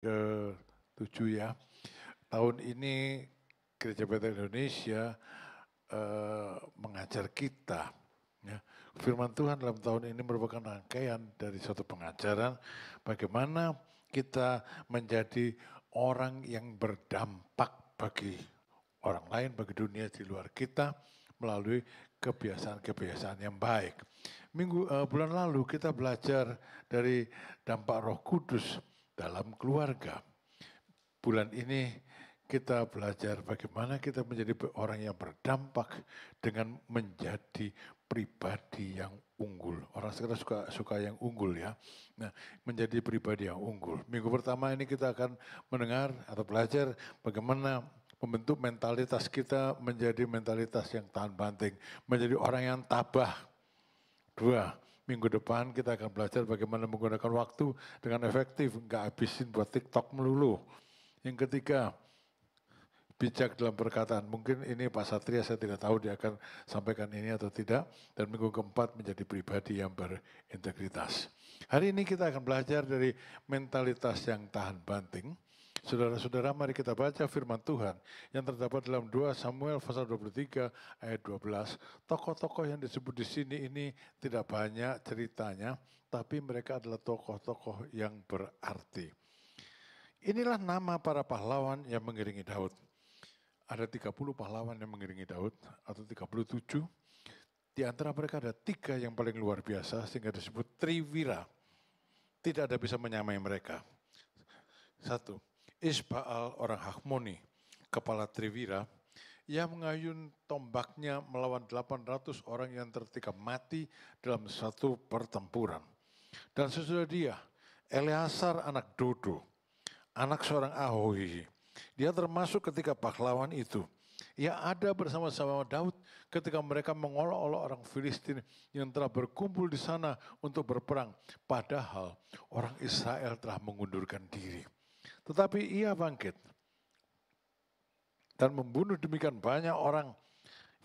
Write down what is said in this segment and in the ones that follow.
ke-7 ya. Tahun ini Gereja Bethel Indonesia mengajar kita. Ya. Firman Tuhan dalam tahun ini merupakan rangkaian dari suatu pengajaran bagaimana kita menjadi orang yang berdampak bagi orang lain, bagi dunia di luar kita melalui kebiasaan-kebiasaan yang baik. Bulan lalu kita belajar dari dampak Roh Kudus dalam keluarga. Bulan ini kita belajar bagaimana kita menjadi orang yang berdampak dengan menjadi pribadi yang unggul. Orang sekarang suka yang unggul ya. Nah, menjadi pribadi yang unggul. Minggu pertama ini kita akan mendengar atau belajar bagaimana membentuk mentalitas kita menjadi mentalitas yang tahan banting, menjadi orang yang tabah. 2, minggu depan kita akan belajar bagaimana menggunakan waktu dengan efektif, nggak habisin buat TikTok melulu. Yang ketiga, bijak dalam perkataan. Mungkin ini Pak Satria, saya tidak tahu dia akan sampaikan ini atau tidak. Dan minggu keempat menjadi pribadi yang berintegritas. Hari ini kita akan belajar dari mentalitas yang tahan banting. Saudara-saudara, mari kita baca firman Tuhan yang terdapat dalam 2 Samuel pasal 23 ayat 12. Tokoh-tokoh yang disebut di sini ini tidak banyak ceritanya, tapi mereka adalah tokoh-tokoh yang berarti. Inilah nama para pahlawan yang mengiringi Daud. Ada 30 pahlawan yang mengiringi Daud, atau 37. Di antara mereka ada 3 yang paling luar biasa, sehingga disebut Triwira. Tidak ada bisa menyamai mereka. 1, Isbaal orang Hakmoni, kepala Triwira, yang mengayun tombaknya melawan 800 orang yang tertikam mati dalam satu pertempuran. Dan sesudah dia, Eleazar anak Dodo, anak seorang Ahohi. Dia termasuk ketika pahlawan itu. Ia ada bersama-sama Daud ketika mereka mengolok-olok orang Filistin yang telah berkumpul di sana untuk berperang. Padahal orang Israel telah mengundurkan diri. Tetapi ia bangkit dan membunuh demikian banyak orang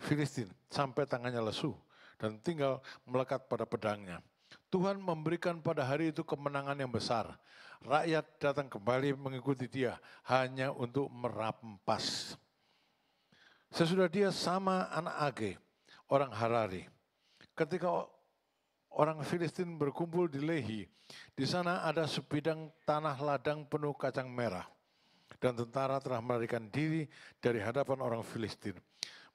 Filistin sampai tangannya lesu dan tinggal melekat pada pedangnya. Tuhan memberikan pada hari itu kemenangan yang besar. Rakyat datang kembali mengikuti dia hanya untuk merampas. Sesudah dia sama anak Age, orang Harari. Ketika orang Filistin berkumpul di Lehi, di sana ada sebidang tanah ladang penuh kacang merah. Dan tentara telah melarikan diri dari hadapan orang Filistin.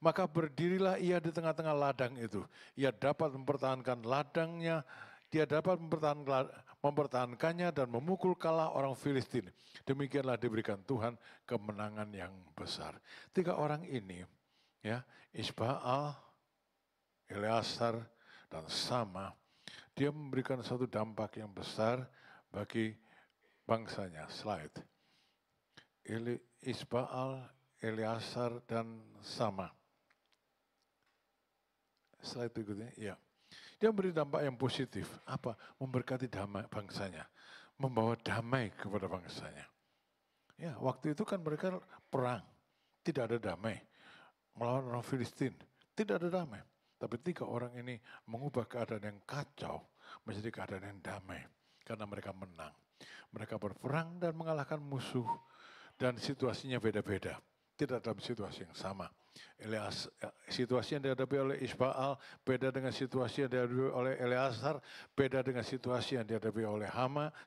Maka berdirilah ia di tengah-tengah ladang itu. Ia dapat mempertahankan ladangnya, dia dapat mempertahankannya dan memukul kalah orang Filistin. Demikianlah diberikan Tuhan kemenangan yang besar. 3 orang ini, ya, Isbaal, Eleazar, dan Sama, dia memberikan satu dampak yang besar bagi bangsanya. Slide. Isbaal, Eleazar, dan Sama. Slide berikutnya, ya. Dia memberi dampak yang positif. Apa? Memberkati damai bangsanya. Membawa damai kepada bangsanya. Ya, waktu itu kan mereka perang. Tidak ada damai. Melawan orang Filistin. Tidak ada damai. Tapi 3 orang ini mengubah keadaan yang kacau menjadi keadaan yang damai. Karena mereka menang. Mereka berperang dan mengalahkan musuh. Dan situasinya beda-beda. Tidak dalam situasi yang sama. Situasi yang dihadapi oleh Isbaal beda dengan situasi yang dihadapi oleh Eleazar, beda dengan situasi yang dihadapi oleh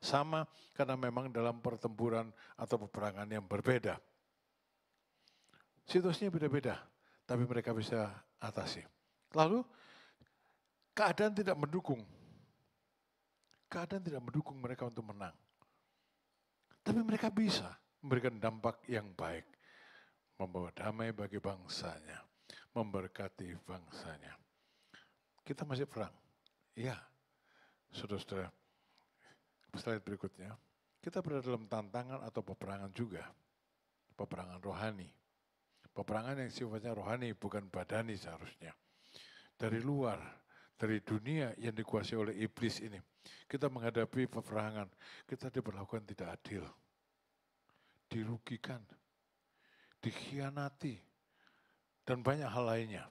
Sama, karena memang dalam pertempuran atau peperangan yang berbeda. Situasinya beda-beda, tapi mereka bisa atasi. Lalu keadaan tidak mendukung. Keadaan tidak mendukung mereka untuk menang. Tapi mereka bisa memberikan dampak yang baik. Membawa damai bagi bangsanya, memberkati bangsanya. Kita masih perang. Iya, saudara-saudara. Slide berikutnya. Kita berada dalam tantangan atau peperangan juga. Peperangan rohani. Peperangan yang sifatnya rohani, bukan badani seharusnya. Dari luar, dari dunia yang dikuasai oleh iblis ini. Kita menghadapi peperangan. Kita diperlakukan tidak adil. Dirugikan. Dikhianati. Dan banyak hal lainnya.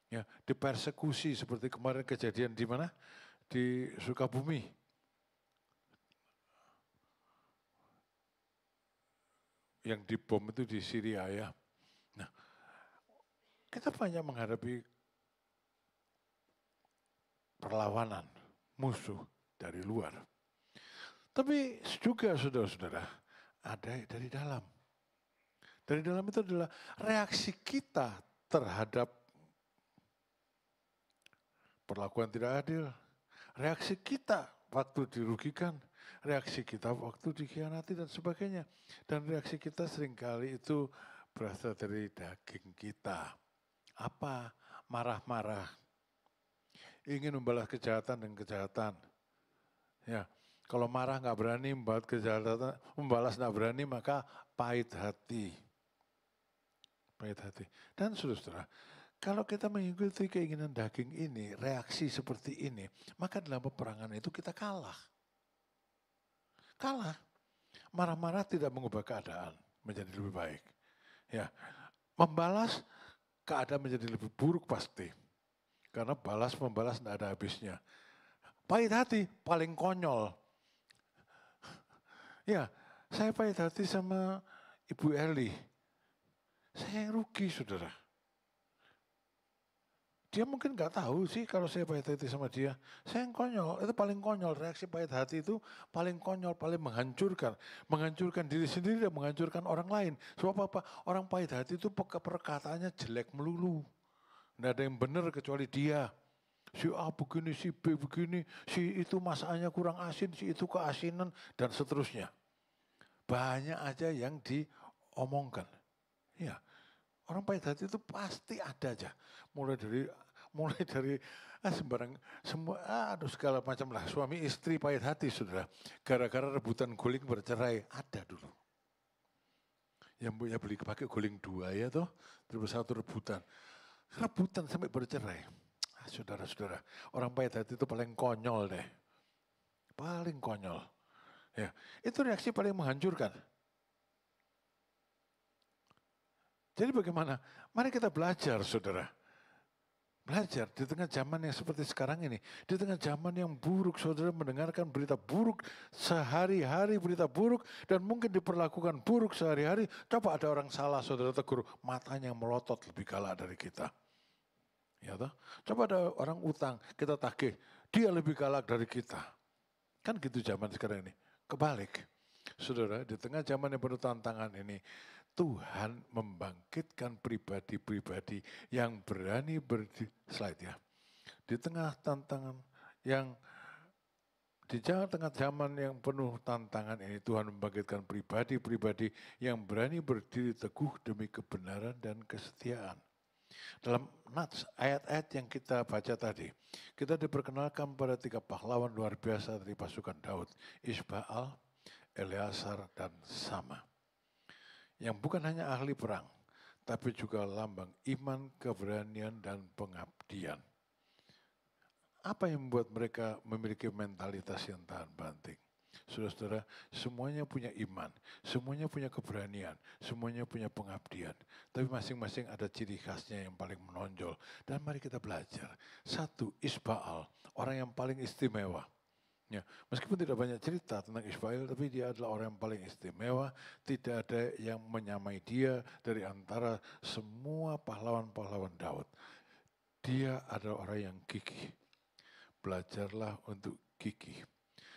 Ya, dipersekusi seperti kemarin kejadian di mana? Di Sukabumi. yang dibom itu di Syria ya. Nah, kita banyak menghadapi perlawanan musuh dari luar. Tapi juga saudara-saudara, ada dari dalam. Dari dalam itu adalah reaksi kita terhadap perlakuan tidak adil. Reaksi kita waktu dirugikan, reaksi kita waktu dikhianati dan sebagainya. Dan reaksi kita seringkali itu berasal dari daging kita. Apa? Marah-marah. Ingin membalas kejahatan dan kejahatan. Ya, kalau marah nggak berani, membalas nggak berani, maka pahit hati. Pahit hati. Dan saudara, kalau kita mengikuti keinginan daging ini, reaksi seperti ini, maka dalam peperangan itu kita kalah. Kalah. Marah-marah tidak mengubah keadaan menjadi lebih baik. Ya, membalas keadaan menjadi lebih buruk pasti. Karena membalas tidak ada habisnya. Pahit hati paling konyol. Ya, saya pahit hati sama Ibu Eli. Saya yang rugi, saudara. Dia mungkin nggak tahu sih kalau saya pahit hati sama dia. Saya yang konyol, itu paling konyol. Reaksi pahit hati itu paling konyol, paling menghancurkan. Menghancurkan diri sendiri dan menghancurkan orang lain. Sebab apa? Orang pahit hati itu perkataannya jelek melulu. Nggak ada yang benar kecuali dia. Si A begini, si B begini, si itu masaknya kurang asin, si itu keasinan, dan seterusnya. Banyak aja yang diomongkan. Ya, orang pahit hati itu pasti ada aja. Mulai dari sembarang semua segala macam lah. Suami istri pahit hati saudara. Gara-gara rebutan guling bercerai ada dulu. Yang punya pakai guling 2 ya toh, terus satu rebutan. Rebutan sampai bercerai. Saudara-saudara, orang pahit hati itu paling konyol deh. Paling konyol. Ya, itu reaksi paling menghancurkan. Jadi bagaimana? Mari kita belajar, saudara. Belajar di tengah zaman yang seperti sekarang ini. Di tengah zaman yang buruk, saudara mendengarkan berita buruk, sehari-hari berita buruk, dan mungkin diperlakukan buruk sehari-hari. Coba ada orang salah, saudara tegur, matanya melotot lebih galak dari kita. Ya toh? Coba ada orang utang, kita tagih, dia lebih galak dari kita. Kan gitu zaman sekarang ini. Kebalik. Saudara, di tengah zaman yang penuh tantangan ini, Tuhan membangkitkan pribadi-pribadi yang berani slide ya. Di tengah tantangan yang di tengah zaman yang penuh tantangan ini, Tuhan membangkitkan pribadi-pribadi yang berani berdiri teguh demi kebenaran dan kesetiaan. Dalam ayat-ayat yang kita baca tadi, kita diperkenalkan pada 3 pahlawan luar biasa dari pasukan Daud, Isbaal, Eleazar, dan Sama. Yang bukan hanya ahli perang, tapi juga lambang iman, keberanian, dan pengabdian. Apa yang membuat mereka memiliki mentalitas yang tahan banting? Saudara-saudara, semuanya punya iman, semuanya punya keberanian, semuanya punya pengabdian. Tapi masing-masing ada ciri khasnya yang paling menonjol. Dan mari kita belajar. Satu, Isbaal, orang yang paling istimewa. Ya, meskipun tidak banyak cerita tentang Isbaal, tapi dia adalah orang yang paling istimewa. Tidak ada yang menyamai dia dari antara semua pahlawan-pahlawan Daud. Dia adalah orang yang gigih. Belajarlah untuk gigih.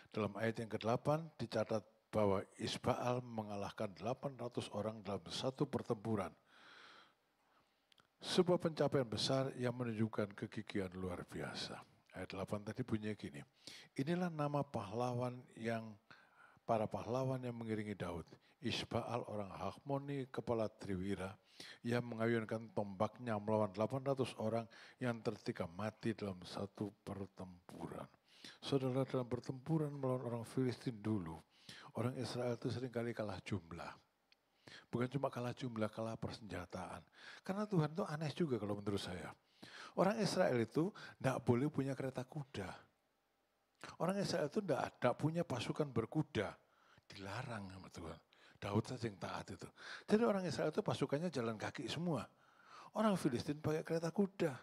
Dalam ayat yang ke-8 dicatat bahwa Isbaal mengalahkan 800 orang dalam satu pertempuran. Sebuah pencapaian besar yang menunjukkan kegigihan luar biasa. Ayat 8 tadi bunyinya gini, inilah nama para pahlawan yang mengiringi Daud. Isbaal orang Hakmoni, kepala Triwira, yang mengayunkan tombaknya melawan 800 orang yang tertikam mati dalam satu pertempuran. Saudara, dalam pertempuran melawan orang Filistin dulu, orang Israel itu seringkali kalah jumlah. Bukan cuma kalah jumlah, kalah persenjataan. Karena Tuhan itu aneh juga kalau menurut saya. Orang Israel itu tidak boleh punya kereta kuda. Orang Israel itu tidak punya pasukan berkuda. Dilarang sama Tuhan. Daud saja yang taat itu. Jadi orang Israel itu pasukannya jalan kaki semua. Orang Filistin pakai kereta kuda.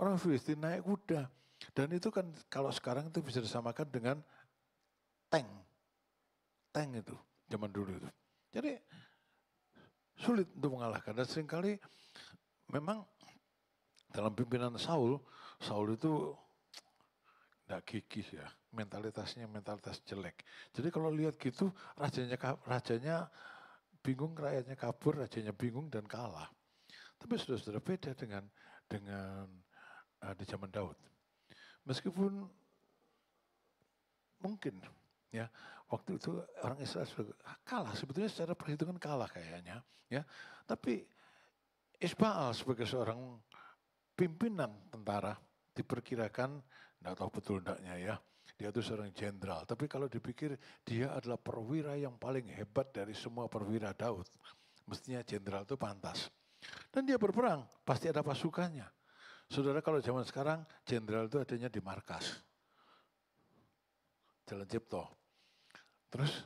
Orang Filistin naik kuda. Dan itu kan kalau sekarang itu bisa disamakan dengan tank. Tank itu, zaman dulu itu. Jadi sulit untuk mengalahkan. Dan seringkali memang dalam pimpinan Saul itu tidak gigih ya, mentalitasnya mentalitas jelek. Jadi kalau lihat gitu, rajanya bingung, rakyatnya kabur, rajanya bingung dan kalah. Tapi sudah beda dengan di zaman Daud. Meskipun mungkin ya waktu itu orang Israel sudah kalah, sebetulnya secara perhitungan kalah kayaknya, ya. Tapi Isbaal sebagai seorang pimpinan tentara diperkirakan, tidak tahu betul tidaknya ya, dia itu seorang jenderal. Tapi kalau dipikir dia adalah perwira yang paling hebat dari semua perwira Daud. Mestinya jenderal itu pantas. Dan dia berperang, pasti ada pasukannya. Saudara, kalau zaman sekarang jenderal itu adanya di markas. Jalan Cipto. Terus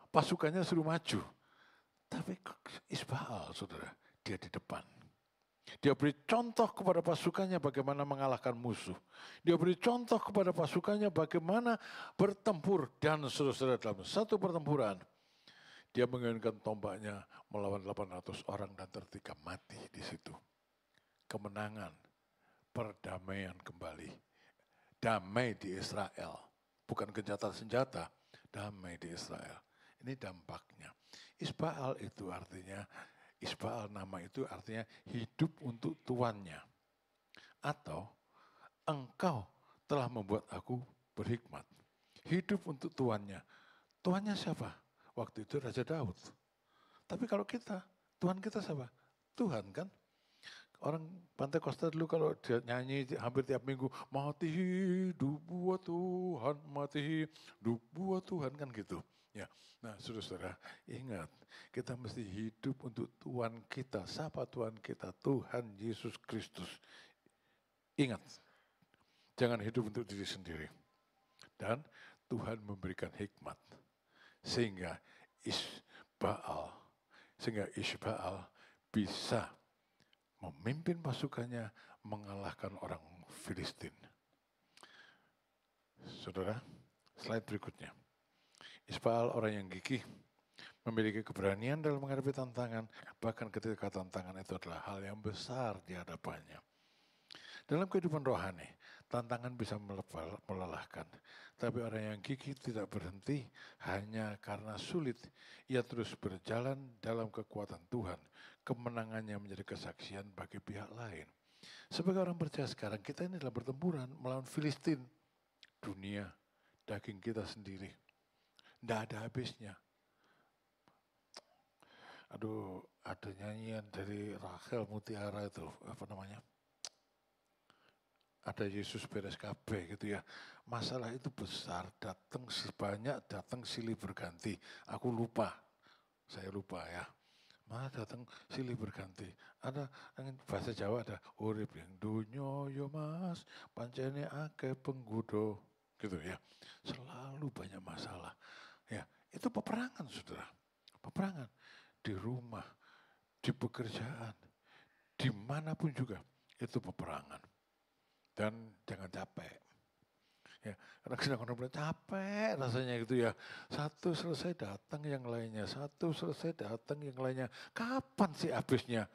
pasukannya suruh maju. Tapi Isbaal, saudara, dia di depan. Dia beri contoh kepada pasukannya bagaimana mengalahkan musuh. Dia beri contoh kepada pasukannya bagaimana bertempur. Dan saudara dalam satu pertempuran, dia menginginkan tombaknya melawan 800 orang dan tertikam mati di situ. Kemenangan, perdamaian kembali. Damai di Israel. Bukan gencatan senjata, damai di Israel. Ini dampaknya. Isbaal itu artinya, Isbaal nama itu artinya hidup untuk tuannya. Atau engkau telah membuat aku berhikmat. Hidup untuk tuannya. Tuannya siapa? Waktu itu Raja Daud. Tapi kalau kita, Tuhan kita siapa? Tuhan kan? Orang Pantai Kosta dulu kalau dia nyanyi hampir tiap minggu, mati hidup buat Tuhan, mati hidup buat Tuhan, kan gitu. Ya, nah saudara-saudara, ingat kita mesti hidup untuk Tuhan kita. Siapa Tuhan kita? Tuhan Yesus Kristus. Ingat, jangan hidup untuk diri sendiri. Dan Tuhan memberikan hikmat sehingga Isbaal bisa memimpin pasukannya mengalahkan orang Filistin. Saudara, slide berikutnya. Isbaal orang yang gigih, memiliki keberanian dalam menghadapi tantangan, bahkan ketika tantangan itu adalah hal yang besar di hadapannya. Dalam kehidupan rohani, tantangan bisa melelahkan. Tapi orang yang gigih tidak berhenti hanya karena sulit. Ia terus berjalan dalam kekuatan Tuhan. Kemenangannya menjadi kesaksian bagi pihak lain. Sebagai orang percaya sekarang, kita ini adalah bertempuran melawan Filistin. Dunia, daging kita sendiri. Tidak ada habisnya. Aduh, ada nyanyian dari Rachel Mutiara itu, apa namanya? Ada Yesus beres kabeh gitu ya. Masalah itu besar, datang sebanyak, datang silih berganti. Aku lupa, saya lupa ya. Mana datang silih berganti. Ada bahasa Jawa ada urip yang dunyo yo mas, pancene ake penggudo, gitu ya. Selalu banyak masalah. Ya, itu peperangan saudara. Peperangan di rumah, di pekerjaan, dimanapun juga itu peperangan. Dan jangan capek. Ya, kadang orang bilang capek rasanya gitu ya. Satu selesai datang yang lainnya, satu selesai datang yang lainnya. Kapan sih habisnya?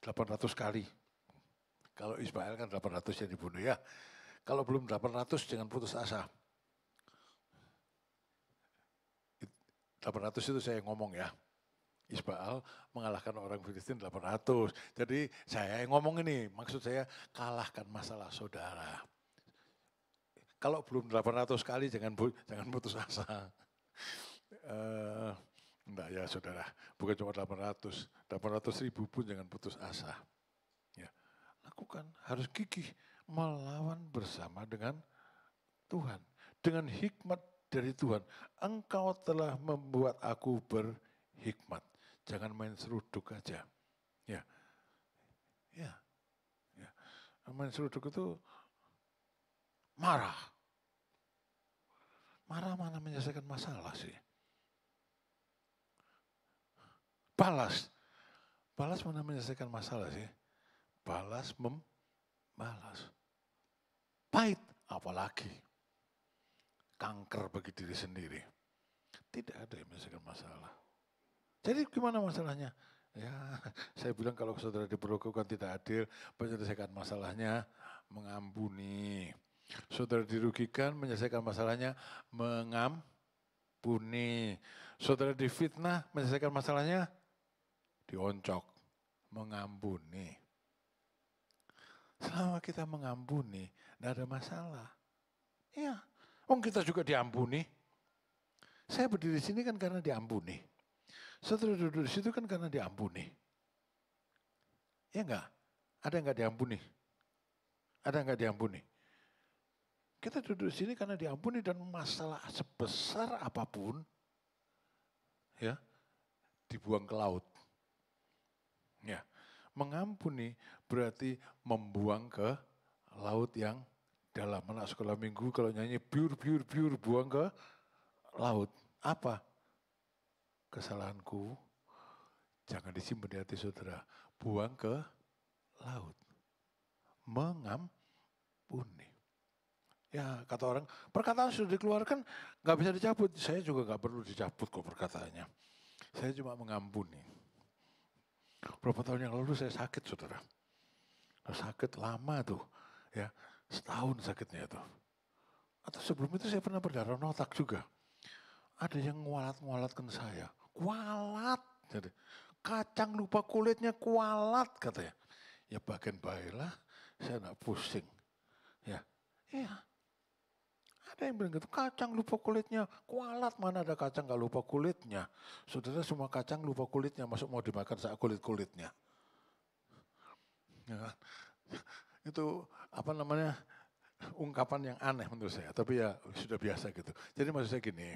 800 kali. Kalau Ismail kan 800 yang dibunuh ya. Kalau belum 800 jangan putus asa. 800 itu saya ngomong ya. Isbaal mengalahkan orang Filistin 800. Jadi saya yang ngomong ini, maksud saya kalahkan masalah saudara. Kalau belum 800 kali jangan putus asa. Enggak ya saudara, bukan cuma 800. 800 ribu pun jangan putus asa. Ya, lakukan, harus gigih melawan bersama dengan Tuhan. Dengan hikmat dari Tuhan, engkau telah membuat aku berhikmat. Jangan main seruduk aja. Ya. Ya. Ya. Main seruduk itu marah. Marah mana menyelesaikan masalah sih? Balas. Balas mana menyelesaikan masalah sih? Balas membalas. Pahit apalagi. Kanker bagi diri sendiri. Tidak ada yang menyelesaikan masalah. Jadi gimana masalahnya? Ya, saya bilang kalau saudara diperlakukan tidak adil, menyelesaikan masalahnya mengampuni. Saudara dirugikan, menyelesaikan masalahnya mengampuni. Saudara difitnah, menyelesaikan masalahnya dioncok, mengampuni. Selama kita mengampuni, tidak ada masalah. Iya, kita juga diampuni. Saya berdiri di sini kan karena diampuni. Saudara duduk di situ kan karena diampuni. Ya enggak? Ada yang enggak diampuni? Ada yang enggak diampuni? Kita duduk di sini karena diampuni dan masalah sebesar apapun ya dibuang ke laut. Ya. Mengampuni berarti membuang ke laut yang dalam. Anak sekolah minggu kalau nyanyi biur buang ke laut. Apa? Kesalahanku jangan disimpan di hati saudara. Buang ke laut. Mengampuni. Ya kata orang, perkataan sudah dikeluarkan gak bisa dicabut. Saya juga gak perlu dicabut kok perkataannya. Saya cuma mengampuni. Berapa tahun yang lalu saya sakit saudara. Sakit lama tuh. Ya, setahun sakitnya itu. Atau sebelum itu saya pernah berdarah otak juga. Ada yang ngualat-ngualatkan saya. Kualat. Jadi, kacang lupa kulitnya kualat katanya. Ya bagian baiklah, saya enggak pusing. Ya, iya. Ada yang bilang gitu, kacang lupa kulitnya kualat, mana ada kacang gak lupa kulitnya. Saudara semua kacang lupa kulitnya, masuk mau dimakan saat kulit-kulitnya. Ya, itu apa namanya ungkapan yang aneh menurut saya, tapi ya sudah biasa gitu. Jadi maksud saya gini,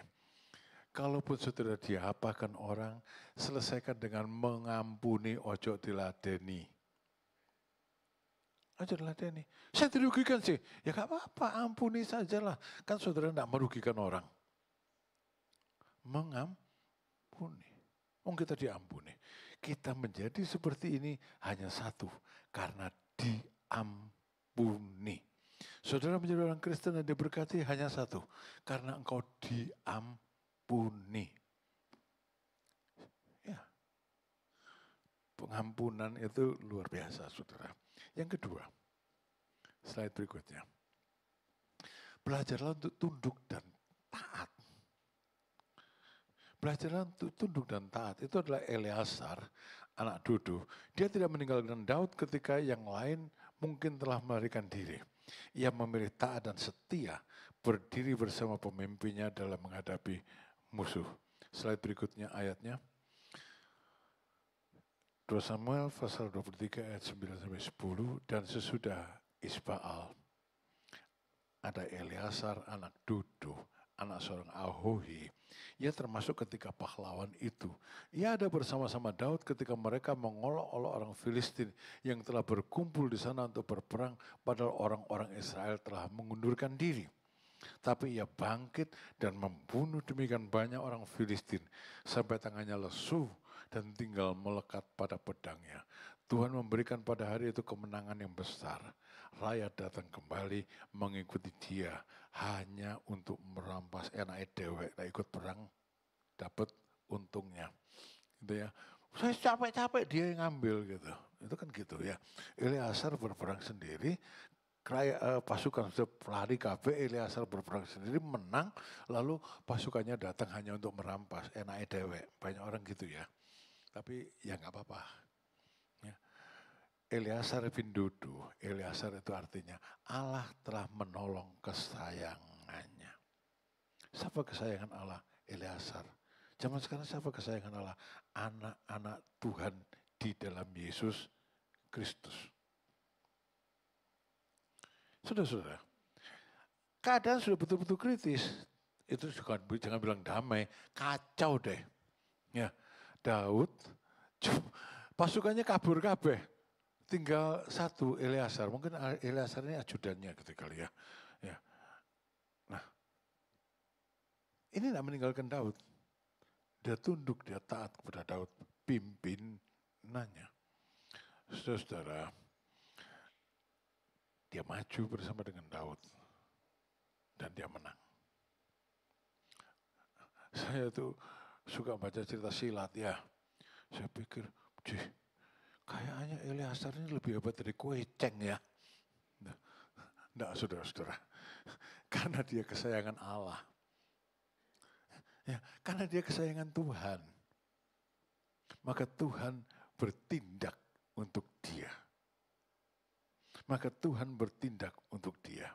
kalaupun saudara diapakan orang, selesaikan dengan mengampuni, ojo diladeni. Ojo diladeni. Saya dirugikan sih, ya gak apa-apa, ampuni sajalah. Kan saudara tidak merugikan orang. Mengampuni. Kita diampuni. Kita menjadi seperti ini hanya satu, karena diampuni. Saudara menjadi orang Kristen dan diberkati hanya satu, karena engkau diampuni. Ya. Pengampunan itu luar biasa, saudara. Yang kedua, slide berikutnya. Belajarlah untuk tunduk dan taat. Belajarlah untuk tunduk dan taat. Itu adalah Eleazar, anak Dodo. Dia tidak meninggalkan Daud ketika yang lain mungkin telah melarikan diri. Ia memilih taat dan setia, berdiri bersama pemimpinnya dalam menghadapi musuh. Slide berikutnya ayatnya. 2 Samuel pasal 23 ayat 9-10, dan sesudah Isbaal ada Eleazar anak Dodo, anak seorang Ahohi. Ia termasuk ketika pahlawan itu. Ia ada bersama-sama Daud ketika mereka mengolok-olok orang Filistin yang telah berkumpul di sana untuk berperang, padahal orang-orang Israel telah mengundurkan diri. Tapi ia bangkit dan membunuh demikian banyak orang Filistin sampai tangannya lesu dan tinggal melekat pada pedangnya. Tuhan memberikan pada hari itu kemenangan yang besar. Rakyat datang kembali mengikuti dia hanya untuk merampas enaknya dewek, ikut perang dapat untungnya. Gitu ya. Saya capek-capek dia yang ngambil gitu. Itu kan gitu ya. Eleazar berperang sendiri, pasukan sudah lari kabeh, Eleazar berperang sendiri menang, lalu pasukannya datang hanya untuk merampas enaknya dewek. Banyak orang gitu ya. Tapi ya nggak apa-apa. Ya. Eleazar bin Dodo, Eleazar itu artinya Allah telah menolong kesayangannya. Siapa kesayangan Allah? Eleazar. Zaman sekarang siapa kesayangan Allah? Anak-anak Tuhan di dalam Yesus Kristus. Saudara-saudara, keadaan sudah betul-betul kritis. Itu juga jangan bilang damai, kacau deh. Ya, Daud, pasukannya kabur kabeh. Tinggal satu Eleazar, mungkin Eleazar ini ajudannya gitu kali ya. Ya. Nah, ini tidak meninggalkan Daud. Dia tunduk, dia taat kepada Daud, pimpinannya. Saudara, dia maju bersama dengan Daud dan dia menang. Saya tuh suka baca cerita silat ya. Saya pikir, kayaknya Eleazar ini lebih hebat dari Kueceng ya. Enggak, saudara-saudara. Karena dia kesayangan Allah. Ya, karena dia kesayangan Tuhan. Maka Tuhan bertindak untuk dia. Maka Tuhan bertindak untuk dia.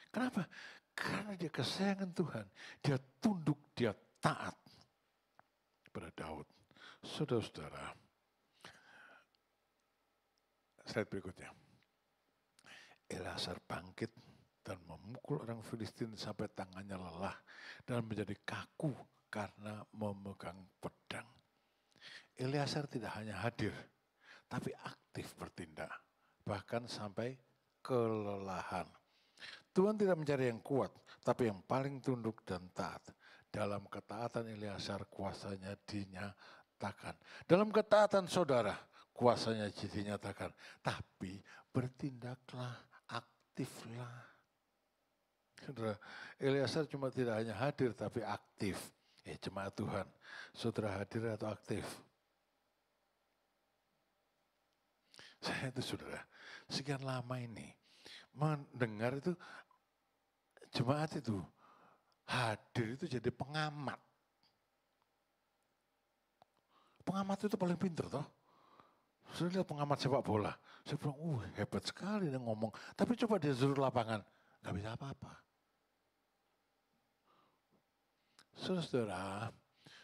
Kenapa? Karena dia kesayangan Tuhan. Dia tunduk, dia taat pada Daud. Saudara-saudara, slide berikutnya. Eleazar bangkit dan memukul orang Filistin sampai tangannya lelah dan menjadi kaku karena memegang pedang. Eleazar tidak hanya hadir, tapi aktif bertindak, bahkan sampai kelelahan. Tuhan tidak mencari yang kuat, tapi yang paling tunduk dan taat. Dalam ketaatan Eleazar kuasanya dinyatakan. Dalam ketaatan saudara kuasanya dinyatakan. Tapi bertindaklah, aktiflah. Saudara, Eleazar cuma tidak hanya hadir tapi aktif. Jemaat Tuhan, saudara hadir atau aktif? Saya itu saudara, sekian lama ini mendengar itu jemaat itu hadir itu jadi pengamat. Pengamat itu paling pinter toh. Saya lihat pengamat sepak bola. Saya bilang, hebat sekali dia ngomong. Tapi coba dia suruh lapangan, gak bisa apa-apa.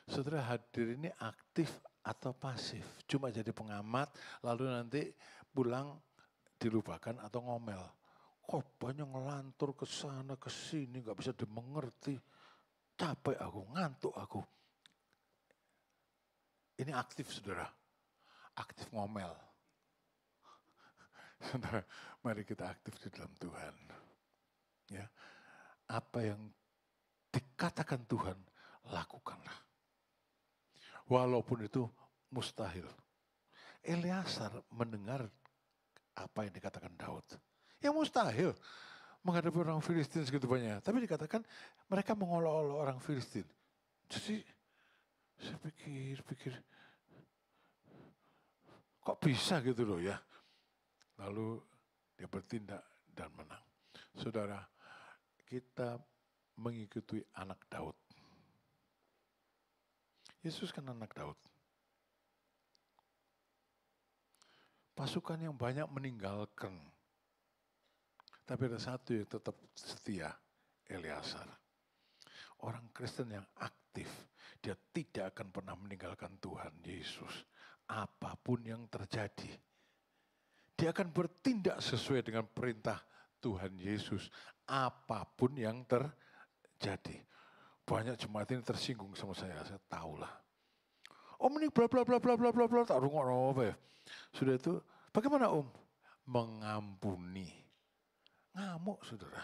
Saudara hadir ini aktif atau pasif. Cuma jadi pengamat, lalu nanti pulang dilupakan atau ngomel. Khotbahnya ngelantur ke sana ke sini, gak bisa dimengerti. Capek aku, ngantuk aku. Ini aktif saudara, aktif ngomel. Saudara, mari kita aktif di dalam Tuhan. Ya, apa yang dikatakan Tuhan, lakukanlah. Walaupun itu mustahil. Eleazar mendengar apa yang dikatakan Daud. Yang mustahil menghadapi orang Filistin segitu banyak. Tapi dikatakan mereka mengolok-olok orang Filistin. Jadi saya pikir, kok bisa gitu loh ya. Lalu dia bertindak dan menang. Saudara, kita mengikuti anak Daud. Yesus kan anak Daud. Pasukan yang banyak meninggalkan. Tapi ada satu yang tetap setia, Eleazar. Orang Kristen yang aktif, dia tidak akan pernah meninggalkan Tuhan Yesus. Apapun yang terjadi. Dia akan bertindak sesuai dengan perintah Tuhan Yesus. Apapun yang terjadi. Banyak jemaat ini tersinggung sama saya tahulah. Om ini bla bla bla bla bla bla bla, tak rungok apa ya. Sudah itu, bagaimana Om? Mengampuni. Ngamuk saudara.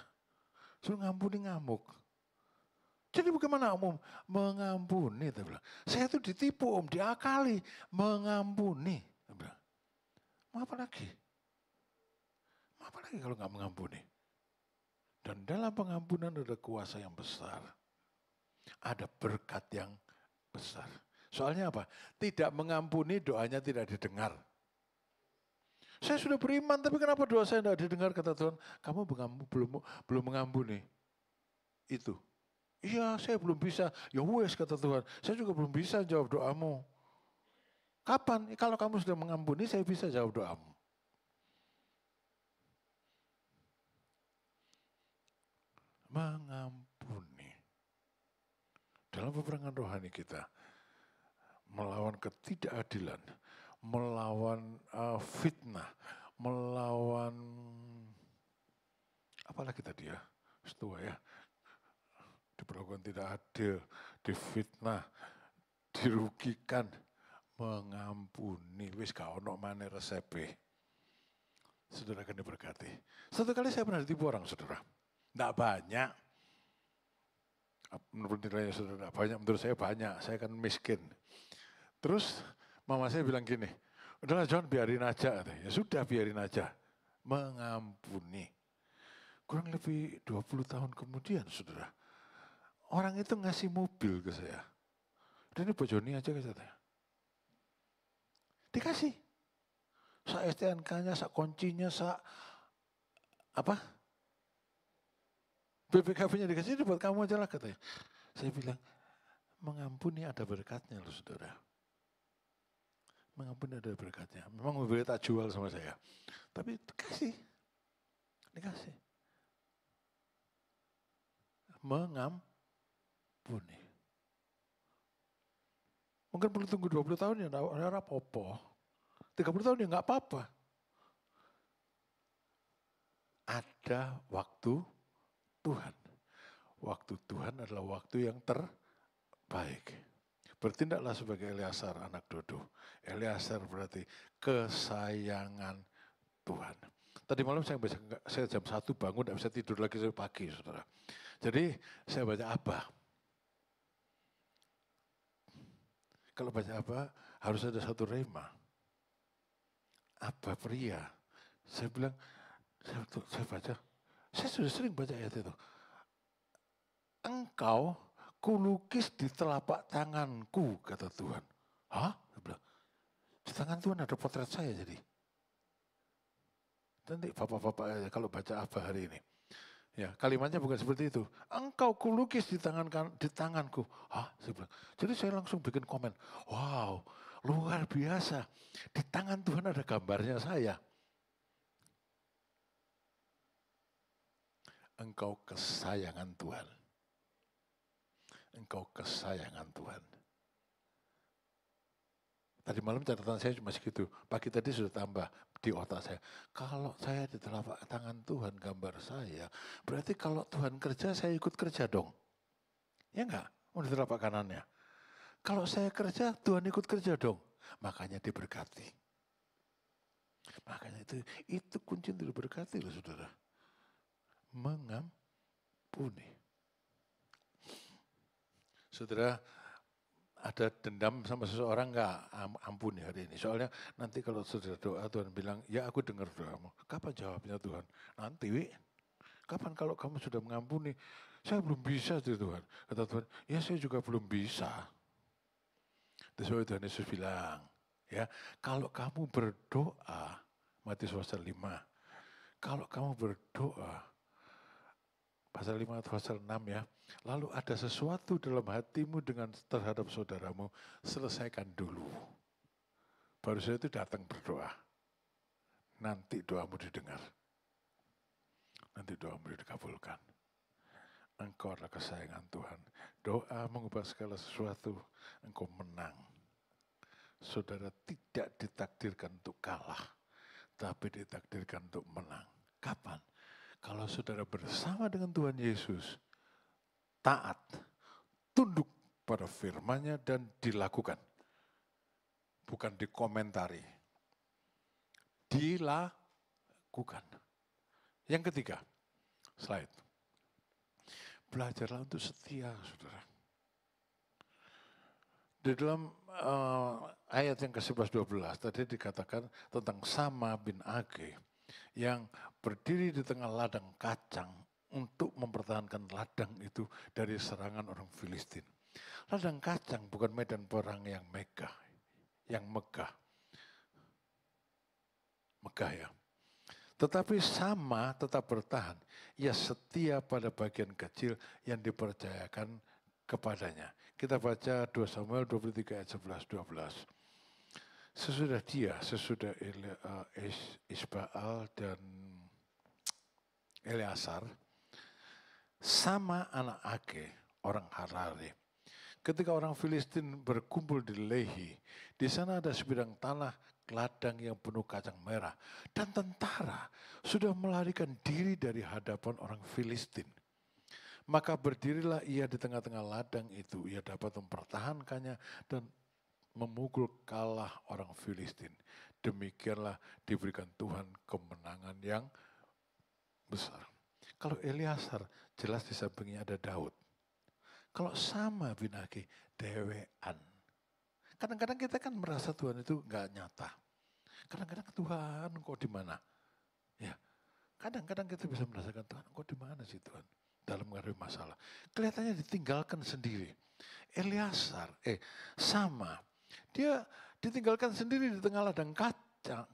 Suruh ngampuni ngamuk. Jadi bagaimana Om? Mengampuni. Saya itu ditipu Om, diakali. Mengampuni. Mau apa lagi? Mau apa lagi kalau nggak mengampuni? Dan dalam pengampunan ada kuasa yang besar. Ada berkat yang besar. Soalnya apa? Tidak mengampuni doanya tidak didengar. Saya sudah beriman tapi kenapa doa saya tidak didengar kata Tuhan? Kamu belum mengampuni. Itu. Iya saya belum bisa. Ya wes kata Tuhan. Saya juga belum bisa jawab doamu. Kapan? Kalau kamu sudah mengampuni saya bisa jawab doamu. Mengampuni. Dalam peperangan rohani kita, melawan ketidakadilan, melawan fitnah, melawan apalagi tadi ya, setua ya, diperlakukan tidak adil, difitnah, dirugikan, mengampuni, wis gak ono maneh resepe. Saudara akan diberkati. Satu kali saya pernah ditipu orang saudara, tidak banyak. Menurut nilainya saudara banyak, menurut saya banyak, saya kan miskin. Terus mama saya bilang gini, udahlah John biarin aja. Ya sudah biarin aja, mengampuni. Kurang lebih 20 tahun kemudian saudara, orang itu ngasih mobil ke saya. Dan ini bojoni aja ke saya. Dikasih. Sak STNK-nya, sak kuncinya, sak apa? BPKB-nya dikasih, buat kamu aja lah katanya. Saya bilang, mengampuni ada berkatnya loh saudara. Mengampuni ada berkatnya. Memang mobilnya tak jual sama saya. Tapi dikasih. Mengampuni. Mungkin perlu tunggu 20 tahun ya, ada apa-apa. 30 tahun ya nggak apa-apa. Ada waktu Tuhan. Waktu Tuhan adalah waktu yang terbaik. Bertindaklah sebagai Eleazar anak Dodo. Eleazar berarti kesayangan Tuhan. Tadi malam saya jam 1 bangun, tidak bisa tidur lagi sampai pagi, saudara. Jadi saya baca apa? Kalau baca apa, harus ada satu rema. Apa pria? Saya bilang, saya baca, saya sudah sering baca ayat itu. Engkau kulukis di telapak tanganku, kata Tuhan. Hah? Saya bilang, di tangan Tuhan ada potret saya jadi. Nanti bapak-bapak kalau baca apa hari ini. Ya, kalimatnya bukan seperti itu. Engkau kulukis di tanganku. Hah? Saya bilang. Jadi saya langsung bikin komen. Wow, luar biasa. Di tangan Tuhan ada gambarnya saya. Engkau kesayangan Tuhan. Engkau kesayangan Tuhan. Tadi malam catatan saya cuma segitu. Pagi tadi sudah tambah di otak saya. Kalau saya di telapak tangan Tuhan gambar saya, berarti kalau Tuhan kerja saya ikut kerja dong. Ya enggak? Mau di telapak kanannya. Kalau saya kerja, Tuhan ikut kerja dong. Makanya diberkati. Makanya itu kunci untuk diberkati loh saudara. Mengampuni. Saudara, ada dendam sama seseorang enggak? Ampuni hari ini. Soalnya nanti kalau saudara doa Tuhan bilang, ya aku dengar doamu. Kapan jawabnya Tuhan? Nanti kapan kalau kamu sudah mengampuni? Saya belum bisa Tuhan. Kata Tuhan, ya saya juga belum bisa. Terus Tuhan Yesus bilang, ya kalau kamu berdoa, Matius pasal 5, kalau kamu berdoa, pasal 5 atau pasal 6 ya, lalu ada sesuatu dalam hatimu dengan terhadap saudaramu, selesaikan dulu. Baru saya itu datang berdoa. Nanti doamu didengar. Nanti doamu dikabulkan. Engkau adalah kesayangan Tuhan. Doa mengubah segala sesuatu, engkau menang. Saudara tidak ditakdirkan untuk kalah, tapi ditakdirkan untuk menang. Kapan? Kalau saudara bersama dengan Tuhan Yesus, taat, tunduk pada firman-Nya dan dilakukan. Bukan dikomentari. Dilakukan. Yang ketiga, slide. Belajarlah untuk setia, saudara. Di dalam ayat yang ke-11-12 tadi dikatakan tentang Sama bin Age yang berdiri di tengah ladang kacang untuk mempertahankan ladang itu dari serangan orang Filistin. Ladang kacang bukan medan perang yang megah, megah ya. Tetapi Sama tetap bertahan. Ia setia pada bagian kecil yang dipercayakan kepadanya. Kita baca 2 Samuel 23 ayat 11-12. Sesudah Isbaal dan Eleazar, Sama anak Age, orang Harari. Ketika orang Filistin berkumpul di Lehi, di sana ada sebidang tanah ladang yang penuh kacang merah. Dan tentara sudah melarikan diri dari hadapan orang Filistin. Maka berdirilah ia di tengah-tengah ladang itu. Ia dapat mempertahankannya dan memukul kalah orang Filistin. Demikianlah diberikan Tuhan kemenangan yang besar. Kalau Eleazar jelas di sampingnya ada Daud. Kalau Sama bin Age, dewean. Kadang-kadang kita kan merasa Tuhan itu enggak nyata. Kadang-kadang Tuhan kok di mana? Ya. Kadang-kadang kita bisa merasakan Tuhan kok di mana sih Tuhan? Dalam menghadapi masalah. Kelihatannya ditinggalkan sendiri. Eleazar, Sama, dia ditinggalkan sendiri di tengah ladang kacang.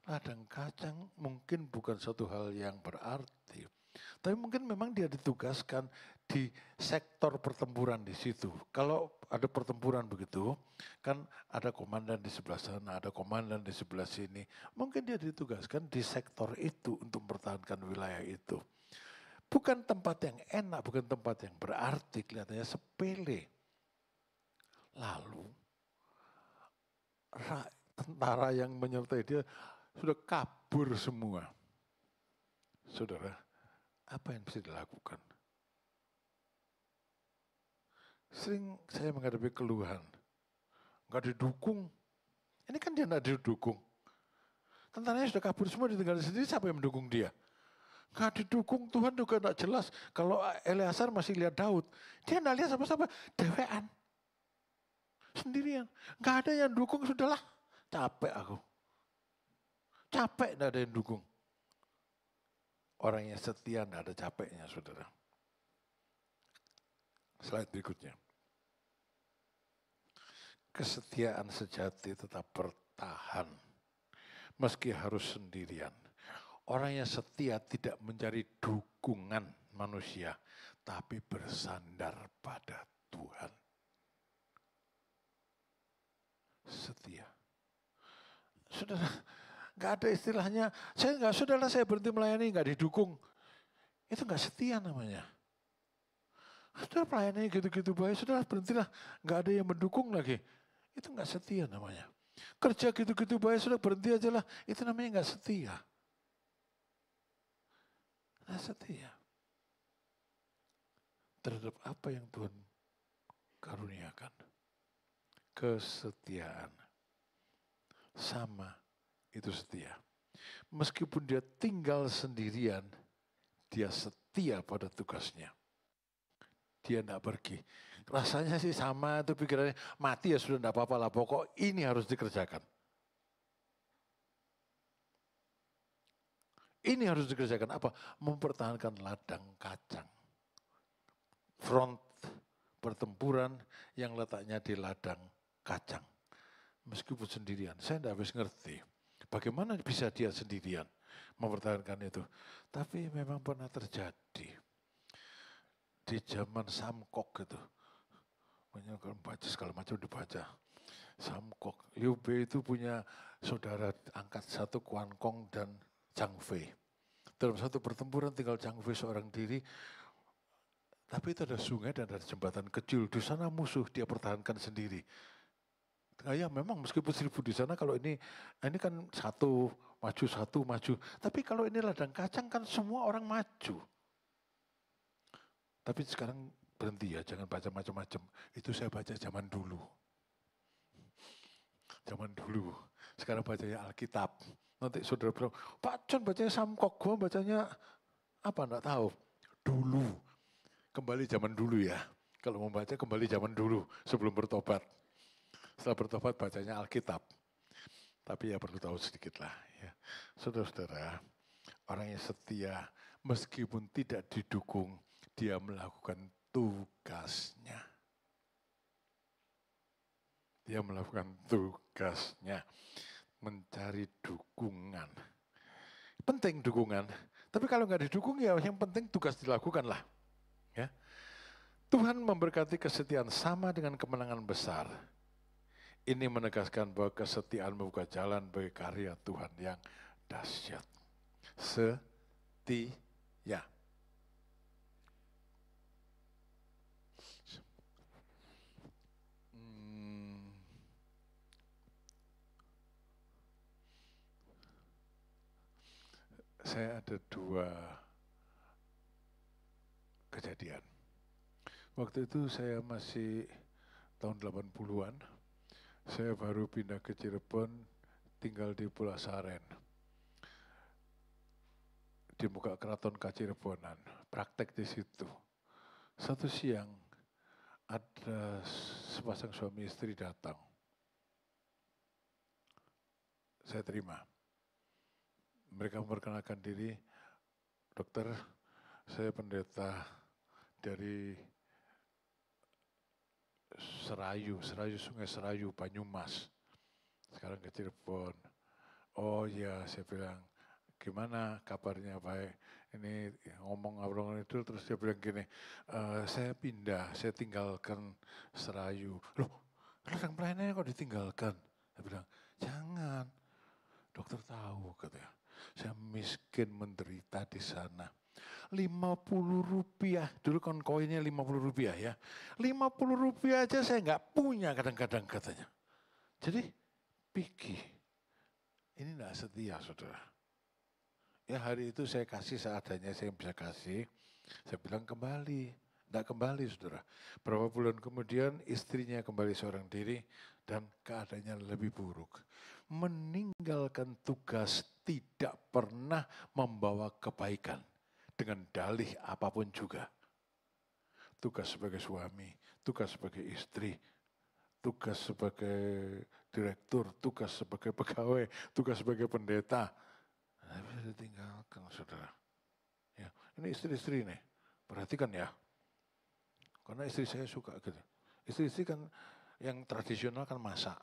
Ladang kacang mungkin bukan suatu hal yang berarti. Tapi mungkin memang dia ditugaskan di sektor pertempuran di situ. Kalau ada pertempuran begitu, kan ada komandan di sebelah sana, ada komandan di sebelah sini. Mungkin dia ditugaskan di sektor itu untuk mempertahankan wilayah itu. Bukan tempat yang enak, bukan tempat yang berarti, kelihatannya sepele. Lalu tentara yang menyertai dia sudah kabur semua. Saudara, apa yang bisa dilakukan? Sering saya menghadapi keluhan, nggak didukung. Ini kan dia nggak didukung. Tentaranya sudah kabur semua, ditinggal sendiri, siapa yang mendukung dia? Nggak didukung, Tuhan juga nggak jelas. Kalau Eleazar masih lihat Daud, dia nggak lihat sama-sama, dewean. Sendirian, nggak ada yang dukung, sudahlah, capek aku. Capek nggak ada yang dukung. Orang yang setia nggak ada capeknya, saudara. Slide berikutnya. Kesetiaan sejati tetap bertahan, meski harus sendirian. Orang yang setia tidak mencari dukungan manusia, tapi bersandar pada Tuhan. Setia. Saudara, nggak ada istilahnya, saya berhenti melayani, nggak didukung. Itu nggak setia namanya. Sudah pelayanannya gitu-gitu baik, sudah berhentilah, nggak ada yang mendukung lagi. Itu nggak setia namanya. Kerja gitu-gitu baik, sudah berhenti aja lah, itu namanya nggak setia. Nggak setia. Terhadap apa yang Tuhan karuniakan. Kesetiaan. Sama itu setia. Meskipun dia tinggal sendirian, dia setia pada tugasnya. Dia tidak pergi. Rasanya sih sama itu pikirannya, mati ya sudah tidak apa-apa lah, pokok ini harus dikerjakan. Ini harus dikerjakan apa? Mempertahankan ladang kacang. Front pertempuran yang letaknya di ladang kacang. Meskipun sendirian, saya tidak habis ngerti. Bagaimana bisa dia sendirian mempertahankan itu. Tapi memang pernah terjadi. Di zaman Samkok itu. Banyak baca segala macam dibaca. Samkok. Liu Bei itu punya saudara angkat satu Kuan Kong dan Zhang Fei. Dalam satu pertempuran tinggal Zhang Fei seorang diri. Tapi itu ada sungai dan ada jembatan kecil. Di sana musuh dia pertahankan sendiri. Ya memang meskipun 1000 di sana, kalau ini kan satu maju. Tapi kalau ini ladang kacang kan semua orang maju. Tapi sekarang berhenti ya, jangan baca macam-macam. Itu saya baca zaman dulu. Zaman dulu. Sekarang bacanya Alkitab. Nanti saudara bilang, Pak John bacanya Samkok, gua bacanya apa enggak tahu. Dulu. Kembali zaman dulu ya. Kalau mau baca kembali zaman dulu sebelum bertobat. Setelah bertobat bacanya Alkitab. Tapi ya perlu tahu sedikit lah. Ya. Saudara-saudara, orang yang setia meskipun tidak didukung, dia melakukan tugasnya. Dia melakukan tugasnya. Mencari dukungan. Penting dukungan. Tapi kalau nggak didukung ya yang penting tugas dilakukan lah. Ya. Tuhan memberkati kesetiaan sama dengan kemenangan besar. Ini menegaskan bahwa kesetiaan membuka jalan bagi karya Tuhan yang dahsyat. Setia. Saya ada 2 kejadian. Waktu itu saya masih tahun 80-an. Saya baru pindah ke Cirebon, tinggal di Pulau Saren. Di muka keraton Kacirebonan, praktek di situ. Satu siang ada sepasang suami istri datang. Saya terima. Mereka memperkenalkan diri, dokter, saya pendeta dari Sungai Serayu, Banyumas. Sekarang ke Cirebon. Oh iya, saya bilang, gimana kabarnya, baik. Ini ngomong itu terus dia bilang gini, saya pindah, saya tinggalkan Serayu. Loh, ladang pelayanannya kok ditinggalkan? Saya bilang, jangan, dokter tahu katanya. Saya miskin menderita di sana. 50 rupiah, dulu kan koinnya 50 rupiah ya. 50 rupiah aja saya nggak punya kadang-kadang katanya. Jadi pikir, ini enggak setia saudara. Ya hari itu saya kasih seadanya saya bisa kasih. Saya bilang kembali, enggak kembali saudara. Berapa bulan kemudian istrinya kembali seorang diri dan keadaannya lebih buruk. Meninggalkan tugas tidak pernah membawa kebaikan dengan dalih apapun juga. Tugas sebagai suami, tugas sebagai istri, tugas sebagai direktur, tugas sebagai pegawai, tugas sebagai pendeta. Nah, bisa ditinggalkan saudara. Ya, ini istri-istri nih, perhatikan ya. Karena istri saya suka gitu. Istri-istri kan yang tradisional kan masak.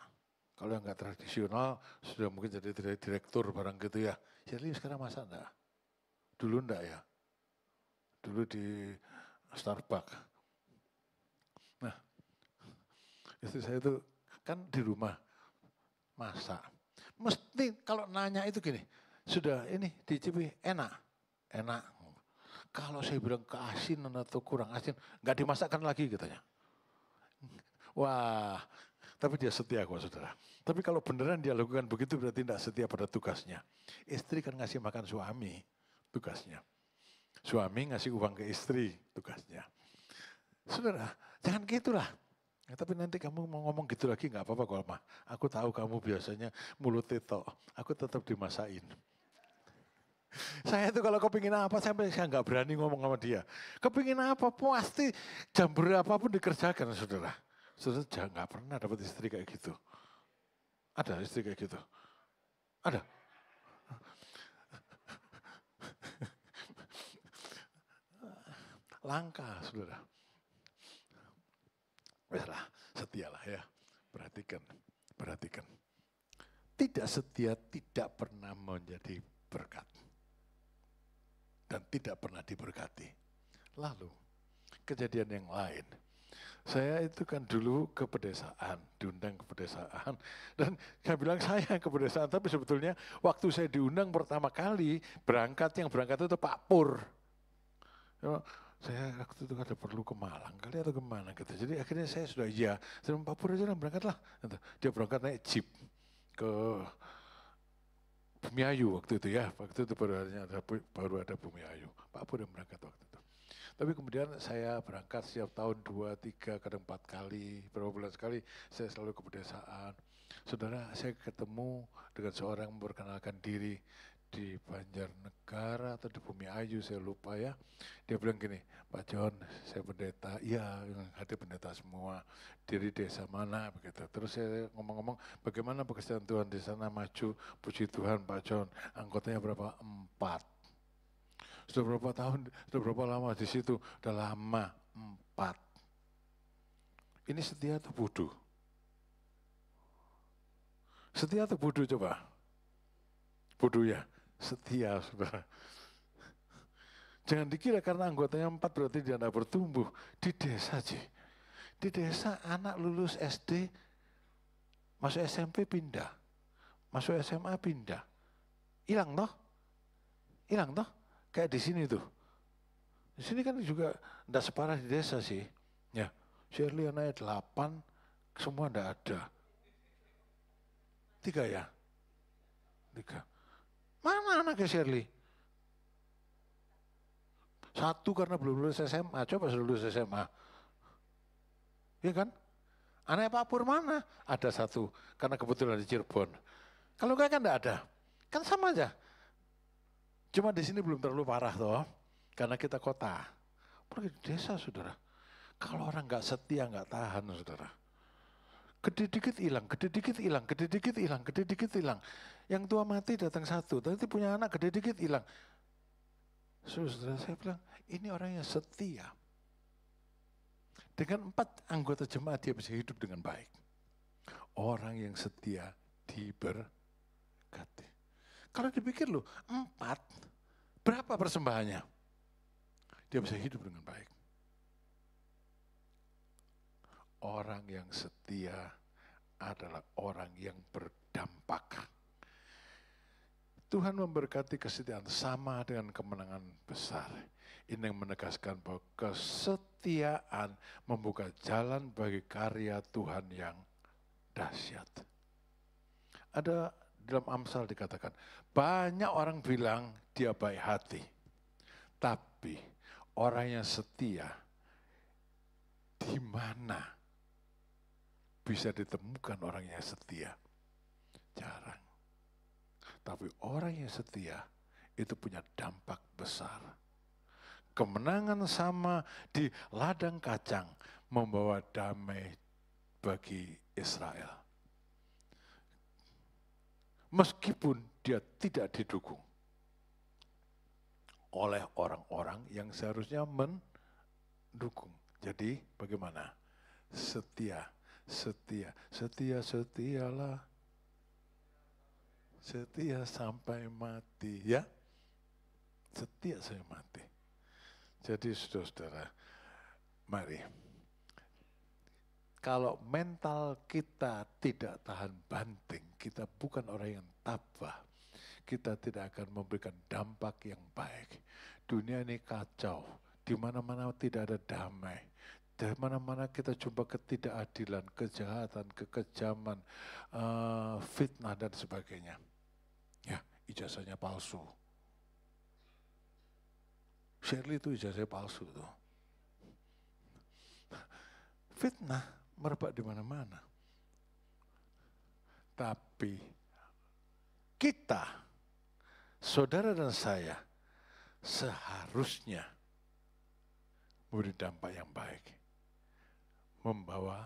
Kalau yang nggak tradisional sudah mungkin jadi direktur barang gitu ya. Jadi sekarang masak enggak? Dulu enggak ya? Dulu di Starbucks. Nah, istri saya itu kan di rumah masak. Mesti kalau nanya itu gini, sudah ini dicipi enak, enak. Kalau saya bilang keasinan atau kurang asin, nggak dimasakkan lagi katanya. Wah, tapi dia setia kok saudara. Tapi kalau beneran dia lakukan begitu berarti tidak setia pada tugasnya. Istri kan ngasih makan suami, tugasnya. Suami ngasih uang ke istri, tugasnya. Saudara, jangan gitulah. Ya, tapi nanti kamu mau ngomong gitu lagi nggak apa-apa kok mah. Aku tahu kamu biasanya mulut teto. Aku tetap dimasain. Saya itu kalau kepingin apa sampai saya nggak berani ngomong sama dia. Kepingin apa pasti jam berapapun dikerjakan saudara. Saudara jangan nggak pernah dapat istri kayak gitu. Ada istri kayak gitu? Ada? Langka saudara. Biarlah, setialah ya. Perhatikan, perhatikan. Tidak setia tidak pernah menjadi berkat. Dan tidak pernah diberkati. Lalu, kejadian yang lain. Saya itu kan dulu ke pedesaan, diundang ke pedesaan. Dan saya bilang saya ke pedesaan, tapi sebetulnya waktu saya diundang pertama kali, yang berangkat itu Pak Pur. Saya waktu itu ada perlu ke Malang kali atau kemana gitu. Jadi akhirnya saya sudah iya, saya Pak Pur aja lah berangkatlah. Dia berangkat naik jeep ke Bumiayu waktu itu ya, waktu itu baru ada Bumiayu. Pak Pur yang berangkat waktu itu. Tapi kemudian saya berangkat setiap tahun 2, 3, kadang 4 kali, berapa bulan sekali saya selalu ke pedesaan. Saudara, saya ketemu dengan seorang yang memperkenalkan diri di Banjarnegara atau di Bumiayu, saya lupa ya. Dia bilang gini, Pak John, saya pendeta, iya ada pendeta semua, dari desa mana begitu. Terus saya ngomong-ngomong, bagaimana pekerjaan Tuhan di sana maju, puji Tuhan Pak John, anggotanya berapa? 4. Sudah berapa tahun, sudah berapa lama di situ? Sudah lama, 4. Ini setia atau bodoh? Setia atau bodoh coba? Bodoh ya, setia saudara. Jangan dikira karena anggotanya 4 berarti dia tidak bertumbuh. Di desa sih. Di desa anak lulus SD, masuk SMP pindah. Masuk SMA pindah. Hilang toh? Hilang toh? Kayak di sini tuh. Di sini kan juga enggak separah di desa sih. Ya, Shirley naik 8, semua enggak ada. 3 ya? 3. Mana anaknya Shirley? 1 karena belum lulus SMA, coba lulus SMA. Iya kan? Anaknya Pak Pur mana? Ada 1, karena kebetulan di Cirebon. Kalau enggak kan enggak ada. Kan sama aja. Cuma di sini belum terlalu parah toh, karena kita kota. Pergi di desa saudara. Kalau orang nggak setia nggak tahan saudara. Gede dikit hilang, gede dikit hilang, gede dikit hilang, gede dikit hilang. Yang tua mati datang 1, nanti punya anak gede dikit hilang. Saudara saya bilang ini orang yang setia. Dengan 4 anggota jemaat dia bisa hidup dengan baik. Orang yang setia diberkati. Kalau dipikir loh, 4, berapa persembahannya? Dia bisa hidup dengan baik. Orang yang setia adalah orang yang berdampak. Tuhan memberkati kesetiaan sama dengan kemenangan besar. Ini yang menegaskan bahwa kesetiaan membuka jalan bagi karya Tuhan yang dahsyat. Ada dalam Amsal dikatakan, banyak orang bilang dia baik hati. Tapi orang yang setia, di mana bisa ditemukan orang yang setia? Jarang. Tapi orang yang setia itu punya dampak besar. Kemenangan sama di ladang kacang membawa damai bagi Israel. Meskipun dia tidak didukung oleh orang-orang yang seharusnya mendukung. Jadi bagaimana? Setialah. Setia sampai mati, ya. Setia sampai mati. Jadi saudara-saudara, mari. Kalau mental kita tidak tahan banting, kita bukan orang yang tabah. Kita tidak akan memberikan dampak yang baik. Dunia ini kacau, di mana-mana tidak ada damai. Di mana-mana kita jumpa ketidakadilan, kejahatan, kekejaman, fitnah dan sebagainya. Ya, ijazahnya palsu. Shirley itu ijazahnya palsu tuh. Fitnah merebak di mana-mana. Tapi kita, saudara dan saya, seharusnya memberi dampak yang baik. Membawa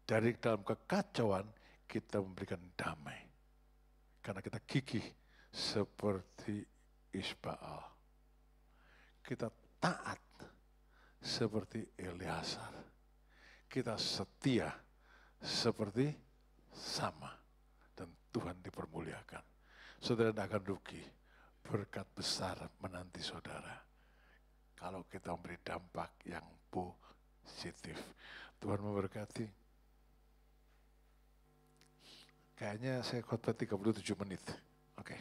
dari dalam kekacauan kita memberikan damai. Karena kita gigih seperti Isbaal. Kita taat seperti Eleazar. Kita setia seperti Sama. Dan Tuhan dipermuliakan. Saudara tidak akan rugi. Berkat besar menanti saudara. Kalau kita memberi dampak yang positif. Tuhan memberkati. Kayaknya saya khotbah 37 menit. Oke.